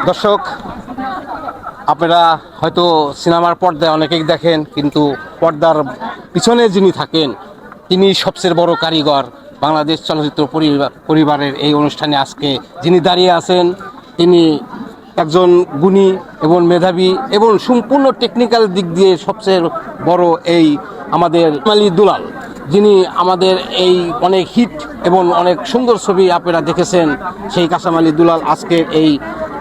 দর্শক, আপনারা হয়তো সিনেমার পর্দায় অনেকেই দেখেন, কিন্তু পর্দার পিছনে যিনি থাকেন তিনি সবচেয়ে বড় কারিগর। বাংলাদেশ চলচ্চিত্র পরিবারের এই অনুষ্ঠানে আজকে যিনি দাঁড়িয়ে আছেন তিনি একজন গুণী এবং মেধাবী এবং সম্পূর্ণ টেকনিক্যাল দিক দিয়ে সবচেয়ে বড় এই আমাদের আলী দুলাল, যিনি আমাদের এই অনেক হিট এবং অনেক সুন্দর ছবি আপনারা দেখেছেন। সেই কাসেম আলী দুলাল আজকের এই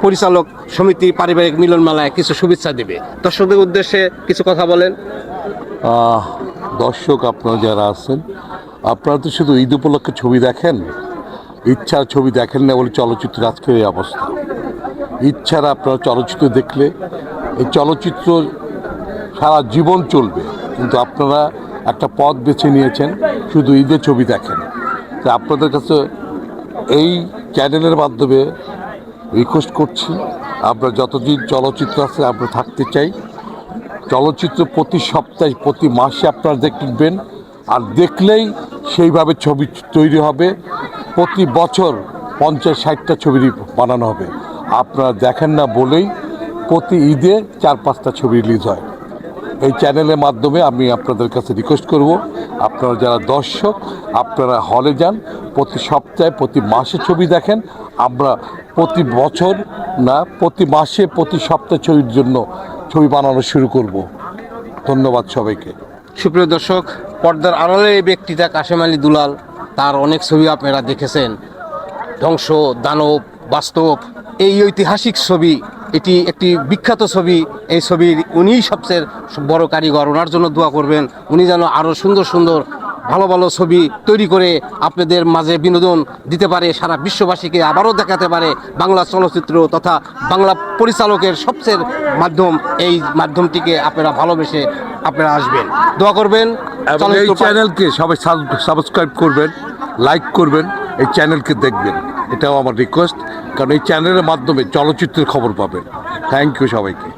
পরিচালক সমিতি পারিবারিক মিলন মেলায় কিছু শুভেচ্ছা দেবে। দর্শকদের উদ্দেশ্যে কিছু কথা বলেন। দর্শক আপনারা যারা আছেন, আপনারা তো শুধু ঈদ উপলক্ষে ছবি দেখেন, ইচ্ছার ছবি দেখেন না বলে চলচ্চিত্র আজকের এই অবস্থা। ইচ্ছারা আপনারা চলচ্চিত্র দেখলে এই চলচ্চিত্র সারা জীবন চলবে, কিন্তু আপনারা একটা পথ বেছে নিয়েছেন শুধু ঈদের ছবি দেখেন। তো আপনাদের কাছে এই চ্যানেলের মাধ্যমে রিকোয়েস্ট করছি, আপনারা যতদিন চলচ্চিত্র আছে আমরা থাকতে চাই। চলচ্চিত্র প্রতি সপ্তাহে প্রতি মাসে আপনারা দেখবেন, আর দেখলেই সেইভাবে ছবি তৈরি হবে। প্রতি বছর 50-60টা ছবি বানানো হবে। আপনারা দেখেন না বলেই প্রতি ঈদে 4-5টা ছবি রিলিজ হয়। এই চ্যানেলের মাধ্যমে আমি আপনাদের কাছে রিকোয়েস্ট করব, আপনারা যারা দর্শক আপনারা হলে যান, প্রতি সপ্তাহে প্রতি মাসে ছবি দেখেন। আমরা প্রতি বছর না, প্রতি মাসে প্রতি সপ্তাহে ছবির জন্য ছবি বানানো শুরু করব। ধন্যবাদ সবাইকে। সুপ্রিয় দর্শক, পর্দার আড়ালে এই ব্যক্তিটা কাসেম আলী দুলাল। তার অনেক ছবি আপনারা দেখেছেন, ধ্বংস, দানব, বাস্তব, এই ঐতিহাসিক ছবি। এটি একটি বিখ্যাত ছবি। এই ছবির উনিই সবচেয়ে বড় কারিগর। ওনার জন্য দোয়া করবেন, উনি যেন আরও সুন্দর সুন্দর ভালো ভালো ছবি তৈরি করে আপনাদের মাঝে বিনোদন দিতে পারে, সারা বিশ্ববাসীকে আবারও দেখাতে পারে বাংলা চলচ্চিত্র তথা বাংলা পরিচালকের সবচেয়ে মাধ্যম। এই মাধ্যমটিকে আপনারা ভালোবেসে আপনারা আসবেন, দোয়া করবেন। এই চ্যানেলকে সবাই সাবস্ক্রাইব করবেন, লাইক করবেন, এই চ্যানেলকে দেখবেন, এটাও আমার রিকোয়েস্ট। কারণ এই চ্যানেলের মাধ্যমে চলচ্চিত্রের খবর পাবেন। থ্যাংক ইউ সবাইকে।